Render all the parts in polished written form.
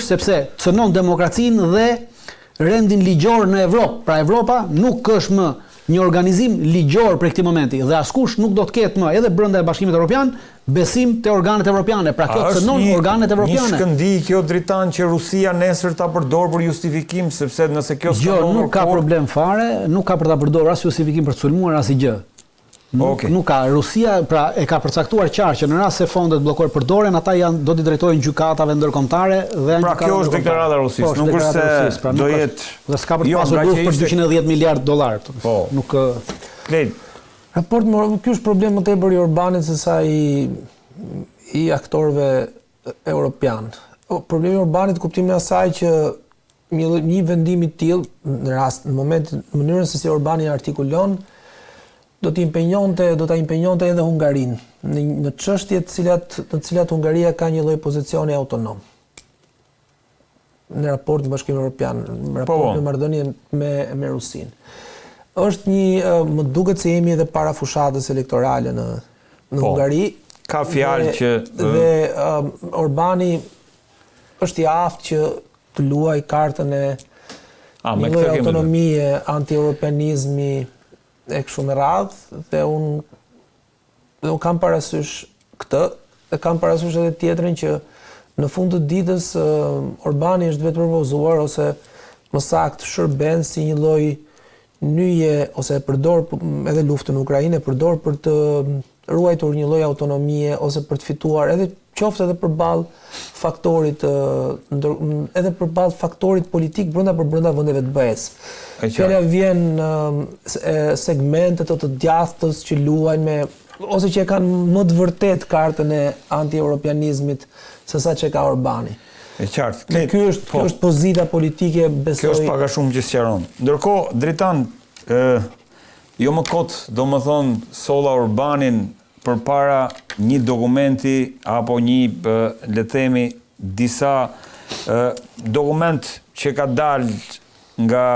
është sepse cënon demokracinë dhe rendin ligjor në Evropë. Pra Evropa nuk është më një organizim ligjor për këtij momenti dhe askush nuk do të ketë më edhe brenda Bashkimit Evropian besim te organet evropiane. Pra kjo cënon organet evropiane. Një shkëndi kjo Dritan që Rusia nesër ta përdor për justifikim sepse nëse kjo nuk ka problem fare, nuk ka për ta përdorur as justifikim për të sulmuar as gjë. Nuk ka. Rusia pra e ka përcaktuar qartë që në rast se fondet bllokohen përdoren, ata do t'i drejtojnë gjykatave ndërkombëtare dhe pra kjo është deklarata e Rusisë, nuk është se do jetë dhe s'ka për të pasur luftë për 210 miliard dollar. Nuk raport ky është problem më tepër i Orbanit se sa i aktorëve europian. Problemi i Orbanit kuptimin e asaj që një vendim i tillë në mënyrën se si Orbani artikulon do ta impenjonte edhe Hungarinë në çështje të cilat Hungaria ka një lloj pozicioni autonom në raport me Bashkimin Evropian, në raport me marrëdhënien me Rusinë. Është më duket se jemi edhe para fushatës elektorale në Hungari. Ka fjalë që dhe Orbani është i aftë që të luaj kartën e një lloj autonomie, anti-europianizmi e kështu me radhë dhe unë kam parasysh këtë dhe kam parasysh edhe tjetrin që në fund të ditës Orbani është vetë propozuar ose më saktë shërben si një lloj nyje ose përdor edhe luftën në Ukrainë përdor për të ruajtur një lloj autonomie ose për të fituar edhe qoftë edhe përballë faktorit politik brenda vendeve të BE-s. Fjala vjen segmente të djathtës që luajnë me ose që kanë më të vërtet kartën e anti-europianizmit se sa që ka Orbani. E qartë. Kjo është pozita politike besoj. Kjo është pak a shumë që sqaron. Ndërkohë, Dritan, jo më kot, domethënë solla Orbanin përpara një dokumenti apo një le të themi disa dokument që ka dalë nga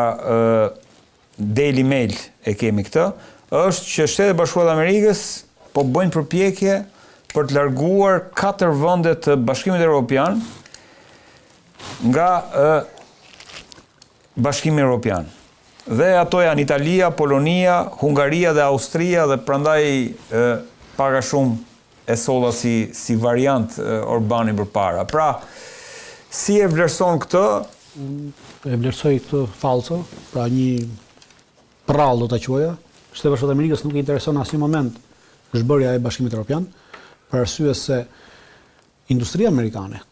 Daily Mail e kemi këtë, është që Shtetet e Bashkuara të Amerikës po bëjnë përpjekje për të larguar 4 vende të Bashkimit Evropian nga Bashkimi Evropian. Dhe ato janë Italia, Polonia, Hungaria dhe Austria dhe prandaj pak a shumë e solla si variant Orbani përpara. Pra, si e vlerëson këtë? E vlerësoj këtë falso, pra një prall do ta quaja. Shtetet e Bashkuara të Amerikës nuk i intereson në asnjë moment zhbërja e Bashkimit Evropian, për arsye se industria amerikane,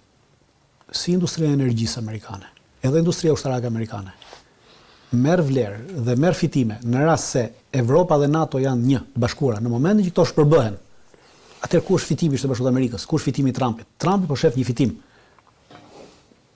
si industria e energjisë amerikane, edhe industria ushtarake amerikane, merr vlerë dhe merr fitime në rast se Evropa dhe NATO janë një të bashkuara. Në momentin që këto shpërbëhen, atëherë ku është fitimi i Shtetit Bashkuar të Amerikës? Ku është fitimi i Trumpit? Trumpi po shef një fitim.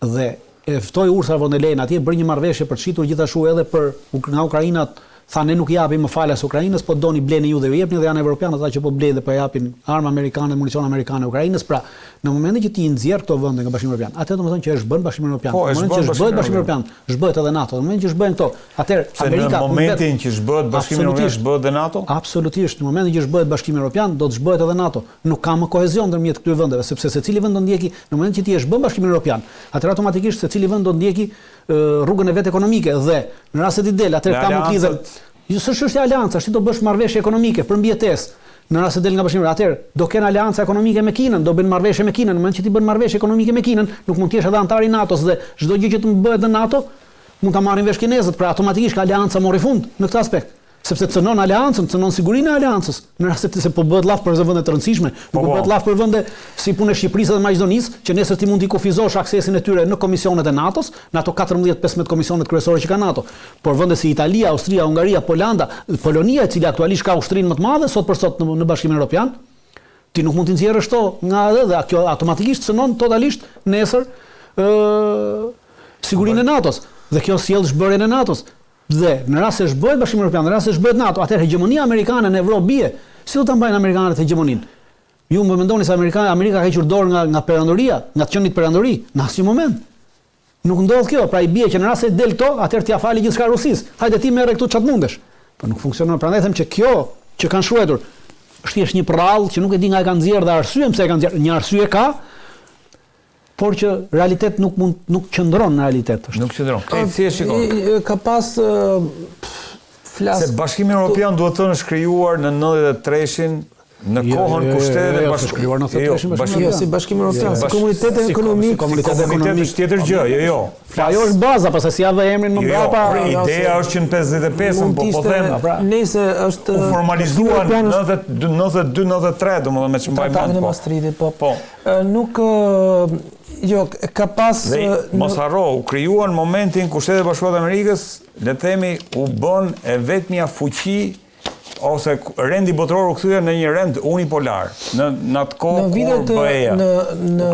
Dhe e ftoi Ursula von der Leyen atje bëri një marrëveshje për të shitur gjithashtu edhe për nga Ukraina. Tha ne nuk japim më falas Ukrainës, po doni bleni ju dhe ju jepni dhe janë evropianë ata që po blejnë dhe po japin armë amerikane, municion amerikane Ukrainës. Pra, në momentin që ti i nxjerr këto vende nga Bashkimi Evropian, atë do të thonë që është bën Bashkimi Evropian. Në momentin që zhbëhet Bashkimi Evropian, zhbëhet edhe NATO. Në momentin që zhbëhen këto, atëherë Amerika në momentin që zhbëhet Bashkimi Evropian, zhbëhet edhe NATO? Absolutisht, në momentin që zhbëhet Bashkimi Evropian, do të zhbëhet edhe NATO. Nuk ka më kohezion ndërmjet këtyre vendeve, sepse secili vend do ndjeki në momentin që ti e zhbën Bashkimin Evropian, atëherë automatikisht secili vend do ndjeki rrugën e vet ekonomike dhe në rast se ti del, atëherë ka më të lidhur. Jo s'është aleanca, ti do bësh marrëveshje ekonomike për mbjetesë. Në rast se del nga Bashkimi, atëherë do kenë aleanca ekonomike me Kinën, do bën marrëveshje me Kinën. Në moment që ti bën marrëveshje ekonomike me Kinën, nuk mund të jesh edhe antar i NATO-s dhe çdo gjë që të bëhet në NATO mund ta marrin vesh kinezët, pra automatikisht ka aleanca mori fund në këtë aspekt. Sepse cënon aleancën, cënon sigurinë e aleancës. Në rast se po bëhet llaf për vende të rëndësishme, nuk bëhet llaf për vende si punë e Shqipërisë dhe Maqedonisë, që nesër ti mund t'i kufizosh aksesin e tyre në komisionet e NATO-s, në ato 14-15 komisionet kryesore që ka NATO. Por vende si Italia, Austria, Hungaria, Polonia, e cila aktualisht ka ushtrinë më të madhe sot për sot në Bashkimin Evropian, ti nuk mund t'i nxjerrësh këto nga dhe kjo automatikisht cënon totalisht nesër sigurinë e NATO-s. Dhe kjo sjell zhbërjen e NATO-s. Dhe në rast se zhbëhet Bashkimi Evropian, në rast se zhbëhet NATO, atëherë hegemonia amerikane në Evropë bie. Si do ta mbajnë amerikanët hegemoninë? Ju më mendoni se Amerika ka hequr dorë nga perandoria, nga të qenit perandori, në asnjë moment. Nuk ndodh kjo, pra i bie që në rast se del këto, atëherë t'ia fali gjithçka Rusisë. Hajde ti merre këtu çat mundesh. Po nuk funksionon, prandaj them që kjo që kanë shkruar është thjesht një prall që nuk e di nga e kanë nxjerrë dhe arsye pse e kanë nxjerrë. Një arsye ka por që realitet nuk qëndron në realitet. Nuk qëndron. Si e shikon? Ka pas Se Bashkimi Evropian duhet të është krijuar në 93-shin në kohën kur shtetet si Bashkimi Evropian, si komuniteti ekonomik, komuniteti është tjetër gjë, jo. Ajo është baza, pastaj si javë emrin më brapa. Ideja është që në 55-ën po them. Nëse është u formalizuan 92-93, domethënë me çmbaj mend. Po. Nuk ka pas mos harro, u krijuan momentin kur Shtetet Bashkuara të Amerikës, le të themi, u bën e vetmja fuqi ose rendi botëror u kthye në një rend unipolar. Në atë kohë kur BE-ja u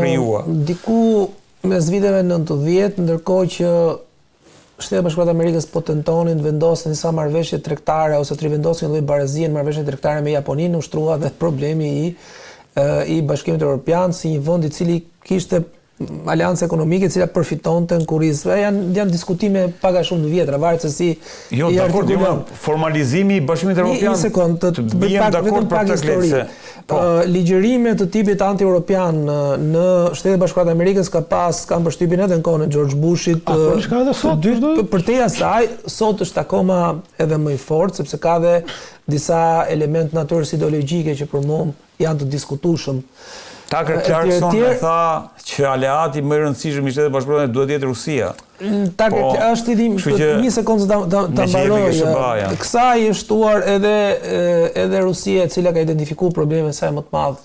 krijua. Diku mes viteve 90, ndërkohë që Shtetet Bashkuara të Amerikës po tentonin të vendosin disa marrëveshje tregtare ose të rivendosin lloj barazie në marrëveshjet tregtare me Japoninë, ushtrua dhe problemi i Bashkimit Evropian si një vend i cili kishte aleancë ekonomike e cila përfitonte në kurrizë. Janë diskutime paga shumë të vjetra, varet se si i artikulon. Formalizimi i Bashkimit Evropian. Një sekond, të bëjmë dakord për këtë histori. Ligjërime të tipit anti-europian në Shtetet Bashkuara të Amerikës kanë përshtypjen edhe në kohën e George Bushit. Për te asaj, sot është akoma edhe më i fortë, sepse ka dhe disa element natyrës ideologjike që për mua janë të diskutueshëm. Tucker Carlson e tha që aleati më i rëndësishëm i Shtetet Bashkuara duhet të jetë Rusia. Është një sekondë ta mbaroj. Kësaj është shtuar edhe Rusia, e cila ka identifikuar problemin e saj më të madh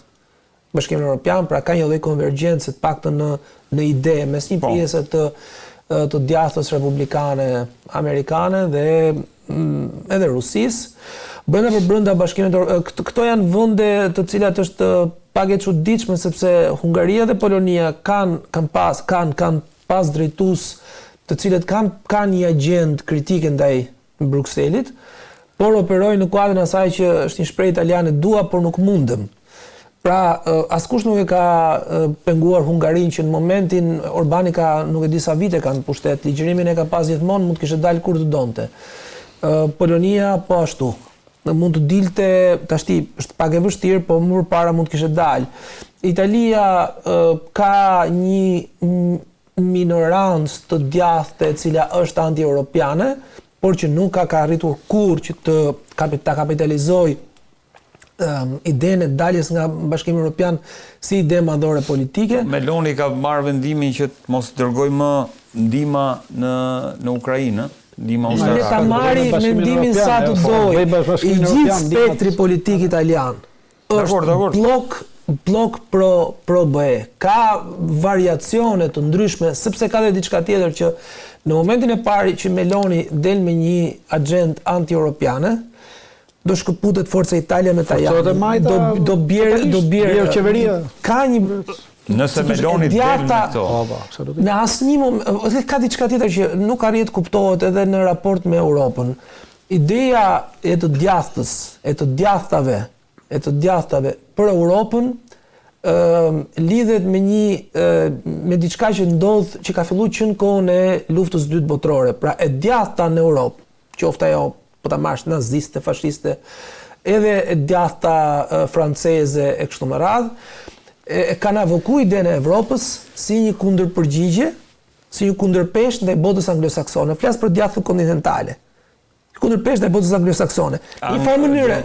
Bashkimin Evropian, pra ka një lloj konvergjencë të paktën në ide mes një pjesë të djathtës republikane amerikane dhe edhe Rusisë. Brenda Bashkimit këto janë vende të cilat është pak e çuditshme sepse Hungaria dhe Polonia kanë pas drejtues të cilët kanë një agjendë kritike ndaj Brukselit, por operojnë në kuadrin e asaj që është një shprehje italiane, dua por nuk mundem. Pra, askush nuk e ka penguar Hungarinë që në momentin Orbani nuk e di sa vite kanë pushtet, ligjërimin e ka pas gjithmonë, mund të kishte dalë kur të donte. Polonia po ashtu. Mund të dilte, tashti është pak e vështirë, po më përpara mund të kishte dalë. Italia ka një minorancë të djathtë e cila është anti-europiane, por që nuk ka arritur kurrë që ta kapitalizojë idenë e daljes nga Bashkimi Evropian si ide madhore politike. Meloni ka marrë vendimin që mos dërgojë më ndihma në Ukrainë. Le ta marrë mendimin sa të dojë. I gjithë spektri politik italian është blok pro BE. Ka variacione të ndryshme, sepse ka dhe diçka tjetër që në momentin e parë që Meloni del me një agjendë anti-europiane, do shkëputet Forca Italia me Tajani. Do bjerë qeveria. Ka një nëse Meloni del me këto. Në asnjë moment ka diçka tjetër që nuk arrit kuptohet edhe në raport me Europën. Ideja e të djathtës, e të djathtave për Europën lidhet me diçka që ndodh, që ka filluar që në kohën e luftës së dytë botërore. Pra e djathta në Europë, qoftë ajo po ta marrësh naziste, fashiste, edhe e djathta franceze e kështu me radhë, kanë avokuar idenë e Evropës si një kundërpërgjigje, si një kundërpeshë ndaj botës anglosaksone. Flas për djathtën kontinentale. Kundërpeshë ndaj botës anglosaksone. Në një farë mënyrë,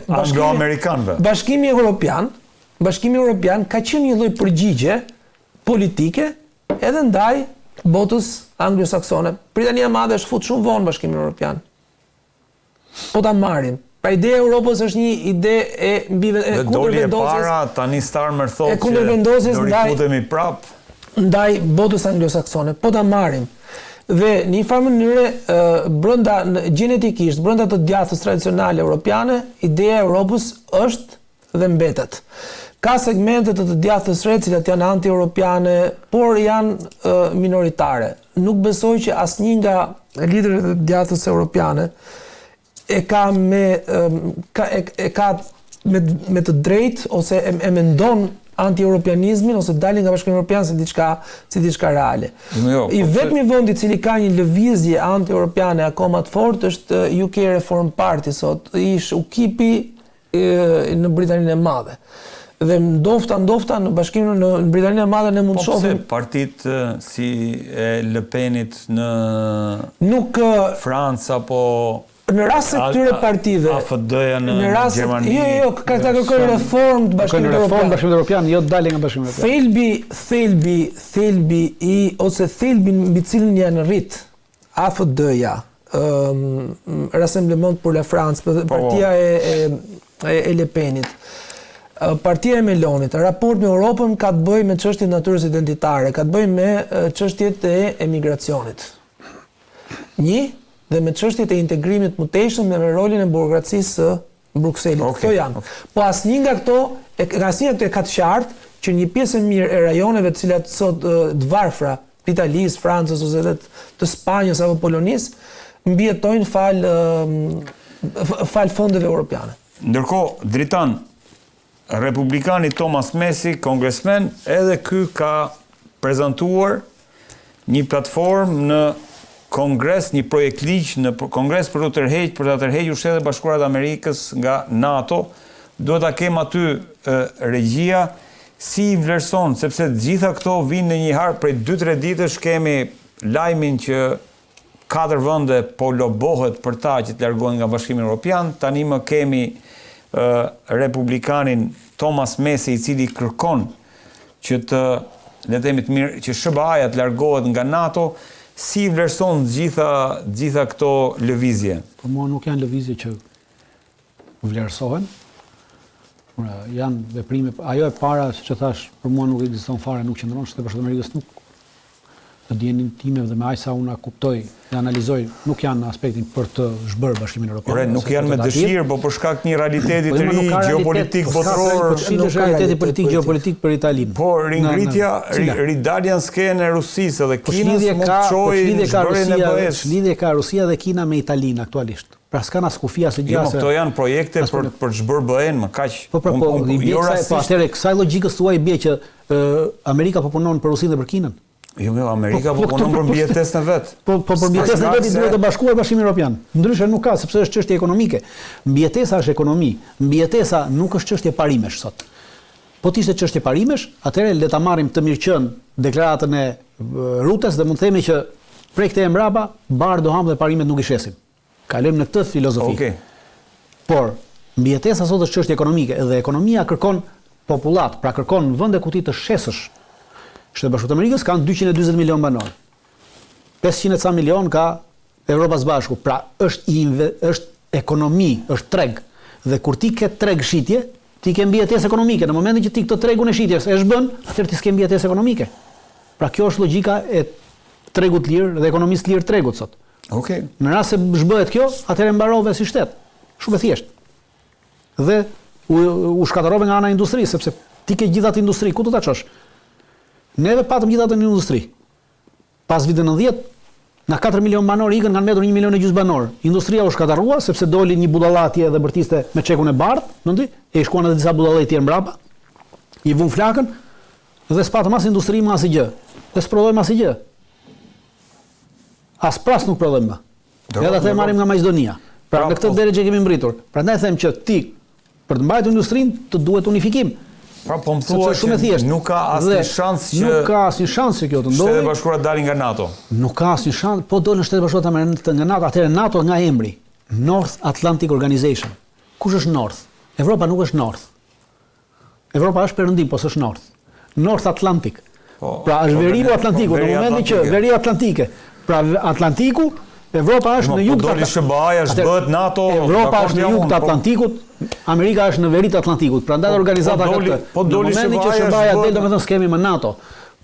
Bashkimi Evropian ka qenë një lloj përgjigje politike edhe ndaj botës anglosaksone. Britania e Madhe është futur shumë vonë Bashkimin Evropian. Po ta marrim. Pra ideja e Europës është një ide e kundërvendosjes. Tani Starmer thotë që do rifutemi prap ndaj botës anglosaksone. Po ta marrim. Dhe në një farë mënyrë gjenetikisht brenda të djathtës tradicionale europiane, ideja e Europës është dhe mbetet. Ka segmente të djathtës së re, cilat janë anti-europiane, por janë minoritare. Nuk besoj që asnjë nga liderët e djathtës europiane e ka me të drejtë ose e mendon anti-europianizmin ose dalin nga Bashkimi Evropian si diçka reale. I vetmi vend i cili ka një lëvizje anti-europiane akoma të fortë është UK Reform Party sot, ish UKIP-i në Britaninë e Madhe. Dhe ndofta në bashkimin në Britaninë e Madhe ne mund të shohim partitë si e Le Penit në Francë apo në rast se këtyre partive AFD-ja në Gjermani. Jo, ka të kërkojnë reformë të Bashkimit Evropian, jo të dalin nga Bashkimi Evropian. Thelbi ose thelbi mbi cilin janë rrit AFD-ja, Rassemblement pour la France, partia e Le Penit, partia e Melonit, raport me Europën ka të bëjë me çështjet natyrës identitare, ka të bëjë me çështjet e emigracionit. Dhe me çështjet e integrimit muteshëm dhe me rolin e burokracisë së Brukselit. Këto janë. Po asnjë nga këto e ka të qartë që një pjesë e mirë e rajoneve të cilat sot të varfra, të Italisë, Francës ose edhe të Spanjës apo Polonisë, mbijetojnë fal fondeve europiane. Ndërkohë, dritan republikani Thomas Messi, kongresmen, edhe ky ka prezantuar një platformë në Kongres, një projekt ligj në Kongres për ta tërhequr Shtetet e Bashkuara të Amerikës nga NATO. Duhet ta kem aty regjia si i vlerëson, sepse të gjitha këto vinë në një harë prej 2-3 ditësh kemi lajmin që 4 vende po lobohet për ta që të largohen nga Bashkimi Evropian. Tani më kemi republikanin Thomas Messi i cili kërkon që që SBA-ja të largohet nga NATO. Si vlerëson gjitha këto lëvizje? Për mua nuk janë lëvizje që vlerësohen. Janë veprime, ajo e para, që thash, për mua nuk ekziston fare, nuk qëndron, Shtetet e Bashkuara të Amerikës nuk të dijenin time dhe me aq sa unë kuptoj dhe analizoj, nuk janë në aspektin për të zhbërë Bashkimin Evropian. Nuk janë me dëshirë, po për shkak një realiteti të ri, geopolitik botëror. Nuk ka realiteti politik, geopolitik për Italinë. Po ringritja, ridalja në skenë e Rusisë dhe Kinës mund të çojë zhbërjen e BE-s. Ç'lidhje ka Rusia dhe Kina me Italinë aktualisht? Pra s'ka as kufia së gjasë. Këto janë projekte për të zhbërë BE-n, më kaq. Po atëherë kësaj logjikës tuaj bie që Amerika po punon për Rusinë dhe për Kinën. Jo, Amerika po punon për mbijetesën e vet. Po për mbijetesën e vet duhet të bashkuar Bashkimi Evropian. Ndryshe nuk ka, sepse është çështje ekonomike. Mbijetesa është ekonomi. Mbijetesa nuk është çështje parimesh sot. Po të ishte çështje parimesh, atëherë le ta marrim të mirëqen deklaratën e Rutës dhe mund të themi që prej këtej mbrapa bar do ham dhe parimet nuk i shesim. Kalojmë në këtë filozofi. Por mbijetesa sot është çështje ekonomike dhe ekonomia kërkon popullat, pra kërkon vende ku ti të shesësh. Shtetet e Bashkuara të Amerikës kanë 240 milion banor. 500 ca milion ka Evropa së Bashku. Pra është ekonomi, është treg. Dhe kur ti ke treg shitje, ti ke mbijetesë ekonomike. Në momentin që ti këtë tregun e shitjes e shbën, atëherë ti s'ke mbijetesë ekonomike. Pra kjo është logjika e tregut lirë dhe ekonomisë lirë tregut sot. Në rast se zhbëhet kjo, atëherë mbarove si shtet. Shumë e thjeshtë. Dhe u shkatërrove nga ana e industrisë, sepse ti ke gjithatë industri, ku do ta çosh? Neve patëm gjithatë në industri. Pas vitit 90, nga 4 milion banor ikën kanë mbetur 1,5 milion banor. Industria u shkatërrua sepse doli një budalla atje dhe bërtiste me çekun e bardh, mendoj, e shkuan edhe disa budallë të tjerë mbrapa. I vun flakën dhe s'patëm as industri më as gjë. Dhe s'prodhojmë as gjë. As pras nuk prodhojmë. Edhe atë marrim nga Maqedonia. Pra në këtë drejtë kemi mbritur. Prandaj them që ti për të mbajtur industrinë të duhet unifikim. Pra po më thua që nuk ka asnjë shans që nuk ka asnjë shans që kjo të ndodhi. Shtetet e Bashkuara dalin nga NATO. Nuk ka asnjë shans, po dolën Shtetet e Bashkuara nga NATO, atëherë NATO nga emri, North Atlantic Organization. Kush është North? Evropa nuk është North. Evropa është perëndim, po s'është North. North Atlantic. Pra është veriu Atlantiku, në momentin që veriu Atlantike. Pra Atlantiku, Evropa është në jug të Atlantikut. Shëbaja zbëhet NATO. Evropa është në jug të Atlantikut, Amerika është në veri të Atlantikut. Prandaj organizata ka këtë. Në momentin që Shëbaja del, domethënë s'kemi më NATO.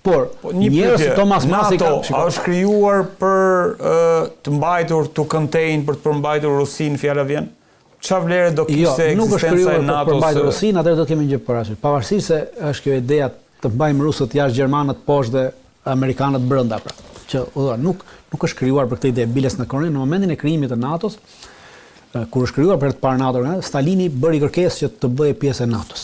Por njerëz si Thomas Messi është krijuar për të mbajtur, to contain, për të përmbajtur Rusinë, fjala vjen. Çfarë vlerë do kishte ekzistenca e NATO-s? Për mbajtur Rusinë, atëherë do të kemi një gjë parasysh. Pavarësisht se është kjo ideja të mbajmë rusët jashtë, gjermanët poshtë dhe amerikanët brenda pra. Që nuk është krijuar për këtë ide biles në Korenë. Në momentin e krijimit të NATO-s, kur është krijuar për të parë NATO, Stalini bëri kërkesë që të bëhej pjesë e NATO-s.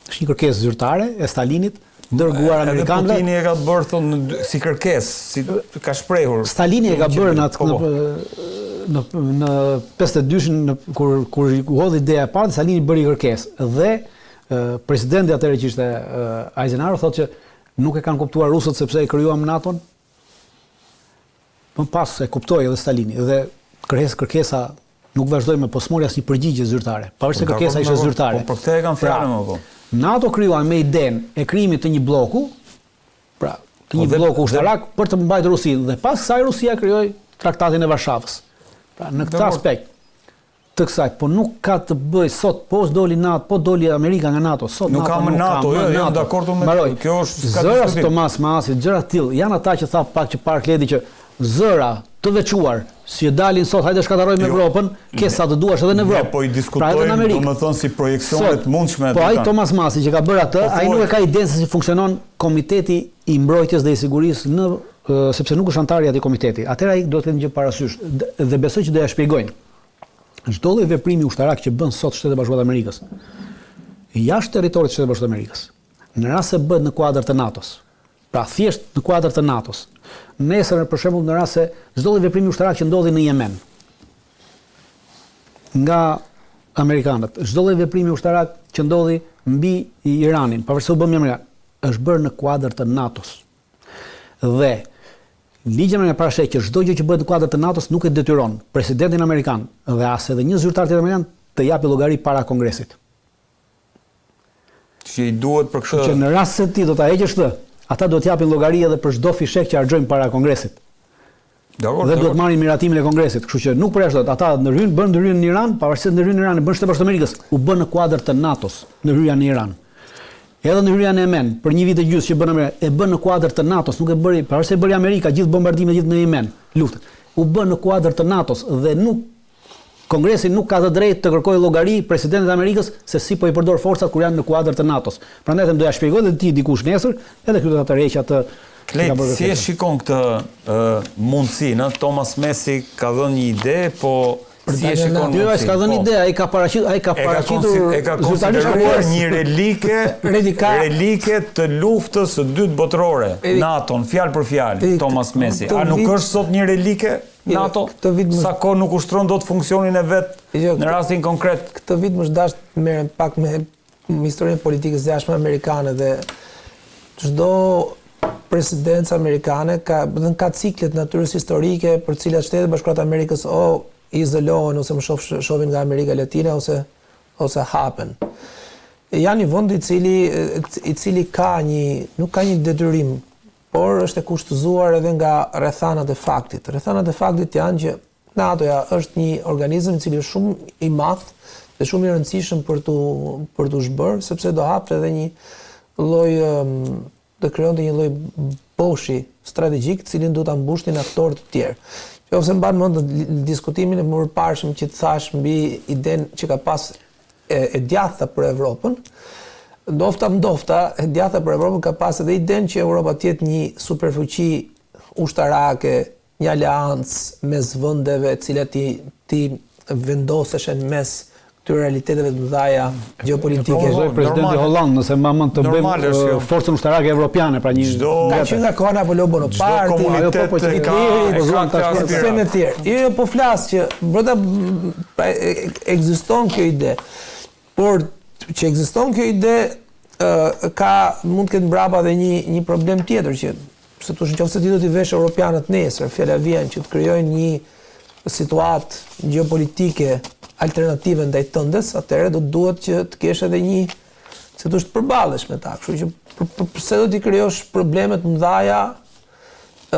Është një kërkesë zyrtare e Stalinit dërguar amerikanëve. Putini e ka bërë thonë si kërkesë, si ka shprehur. Stalini e ka bërë në 52-shin kur u hodhi ideja e parë, Stalini bëri kërkesë dhe presidenti atëherë që ishte Eisenhower thotë që nuk e kanë kuptuar rusët sepse e krijuam NATO-n. Më pas e kuptoi edhe Stalini dhe kërkesa nuk vazhdoi me posmori asnjë përgjigje zyrtare. Pavarësisht se kërkesa ishte zyrtare. Po për këtë e kanë fjalën më po. NATO krijuar me idenë e krijimit të një bloku, pra të një bloku ushtarak për të mbajtur Rusinë dhe pas kësaj Rusia krijoi Traktatin e Varshavës. Pra në këtë aspekt të kësaj, po nuk ka të bëj sot, po doli NATO, po doli Amerika nga NATO, sot nuk ka më NATO, jo, jam dakord me këtë. Kjo është zëra Tomas Masi, gjëra të tillë, janë ata që tha pak që parë Kledi që zëra të veçuar si e dalin sot, hajde shkatarojmë Evropën, ke sa të duash edhe në Evropë. Po i diskutojmë, domethënë si projeksionet mundshme. Po ai Tomas Masi që ka bërë atë, ai nuk e ka idenë se si funksionon Komiteti i Mbrojtjes dhe i Sigurisë sepse nuk është antar i atij komiteti. Atëherë ai do të ketë një gjë parasysh dhe besoj që do ja shpjegojnë. Çdo lloj veprimi ushtarak që bën sot Shtetet e Bashkuara të Amerikës, jashtë territorit të Shtetit Bashkuar të Amerikës, në rast se bëhet në kuadër të NATO-s, pra thjesht në kuadër të NATO-s, nesër për shembull në rast se çdo lloj veprimi ushtarak që ndodhi në Yemen nga amerikanët, çdo lloj veprimi ushtarak që ndodhi mbi Iranin, pavarësisht se u bën me Amerikan, është bërë në kuadër të NATO-s. Dhe ligji më parashek që çdo gjë që bëhet në kuadër të NATO-s nuk e detyron presidentin amerikan dhe as edhe një zyrtar tjetër amerikan të japë llogari para Kongresit. Që i duhet për këtë. Që në rast se ti do ta heqësh këtë, ata do të japin llogari edhe për çdo fishek që harxojnë para Kongresit. Dhe do të marrin miratimin e Kongresit, kështu që nuk përjashtohet. Ata bën ndryrën në Iran, pavarësisht se ndryrën në Iran e bën Shtetet Bashkuara të Amerikës, u bën në kuadër të NATO-s, ndryrja në Iran. Edhe në hyrja në Yemen, për një vit e gjysmë që bën Amerika, e bën në kuadër të NATO-s, nuk e bëri, pavarësisht se bëri Amerika gjithë bombardimet gjithë në Yemen, luftën. U bën në kuadër të NATO-s dhe nuk Kongresi nuk ka të drejtë të kërkojë llogari presidentit të Amerikës se si po i përdor forcat kur janë në kuadër të NATO-s. Prandaj them do ja shpjegoj edhe ti dikush nesër, edhe këtu do ta tërheq atë. Si e shikon këtë mundësinë? Thomas Messi ka dhënë një ide, po si e shikon? Jo, ai s'ka dhënë ide, ai ka paraqitur e ka konsideruar një relike të luftës së dytë botërore, NATO-n, fjalë për fjalë, Thomas Messi. A nuk është sot një relike NATO? Sa kohë nuk ushtron dot funksionin e vet në rastin konkret? Këtë vit më dash merrem pak me historinë politikës jashtme amerikane dhe çdo presidencë amerikane ka ciklet natyrës historike për cilat Shtetet Bashkuara të Amerikës izolohen ose më shohin nga Amerika Latina ose hapen. Janë një vend i cili nuk ka një detyrim, por është e kushtëzuar edhe nga rrethanat e faktit. Rrethanat e faktit janë që NATO-ja është një organizëm i cili është shumë i madh dhe shumë i rëndësishëm për tu zhbërë, sepse do hapte edhe një lloj do krijonte një lloj boshi strategjik, cilin do ta mbushnin aktorë të tjerë. Ose mban mend diskutimin e mëparshëm që të thash mbi idenë që ka pas e djatha për Evropën. Ndofta e djatha për Evropën ka pas edhe idenë që Europa të jetë një superfuqi ushtarake, një aleancë mes vendeve të cilat ti vendoseshen mes këtyre realiteteve të mëdha gjeopolitike. Presidenti Holland, nëse më mend të bëjmë forcën ushtarake evropiane, pra një që nga kohë Napoleon Bonaparte, të tjerë. Jo, po flas që brenda ekziston kjo ide. Por që ekziston kjo ide mund të ketë mbrapa edhe një problem tjetër që se thosh nëse ti do t'i vesh europianët nesër, fjala vjen që të krijojnë një situatë gjeopolitike alternative ndaj tëndes, atëherë do duhet që të kesh edhe një se të përballesh me ta. Kështu që pse do t'i krijosh probleme të mëdha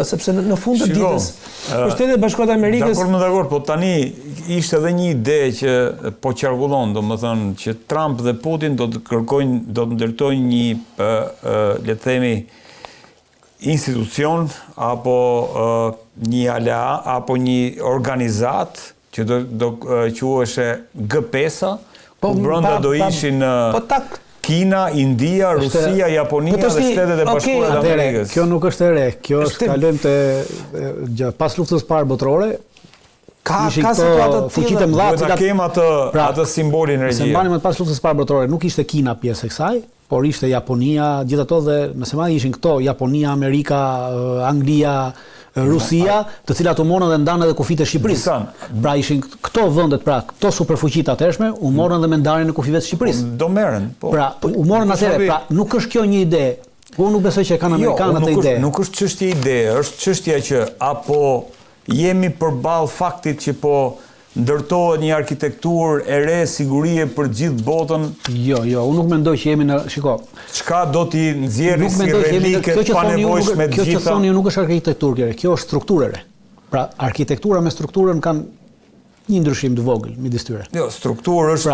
sepse në fund të ditës për Shtetet e Bashkuara të Amerikës. Dakor, po tani ishte edhe një ide që po qarkullon, domethënë që Trump dhe Putin do të ndërtojnë një le të themi institucion apo një organizat që do quheshe G5, ku brenda do ishin Kina, India, Rusia, Japonia dhe Shtetet e Bashkuara të Amerikës. Kjo nuk është e re, kjo është kalojmë te pas luftës së parë botërore. Ka situata të fuqitë e mëdha, ta kem atë simbolin regjie. Se mbanim pas luftës së parë botërore, nuk ishte Kina pjesë e kësaj, por ishte Japonia, gjithë ato dhe nëse ma ishin këto, Japonia, Amerika, Anglia, Rusia, të cilat u morën dhe ndanë edhe kufit e Shqipërisë. Pra ishin këto vendet, pra këto superfuqitë atëshme, u morën dhe me ndarjen e kufive të Shqipërisë. Do merren, po. Pra, u morën atëherë, pra nuk është kjo një ide. Unë nuk besoj që kanë amerikanët e ide. Nuk është çështje ide, është çështja që apo jemi përballë faktit që po ndërtohet një arkitekturë e re sigurie për gjithë botën. Jo, unë nuk mendoj që jemi në, shiko. Çka do t'i nxjerrë si relike pa nevojshme të gjitha. Kjo që thoni nuk është arkitekturë, kjo është strukturë re. Pra, arkitektura me strukturën kanë një ndryshim të vogël midis tyre. Jo, strukturë është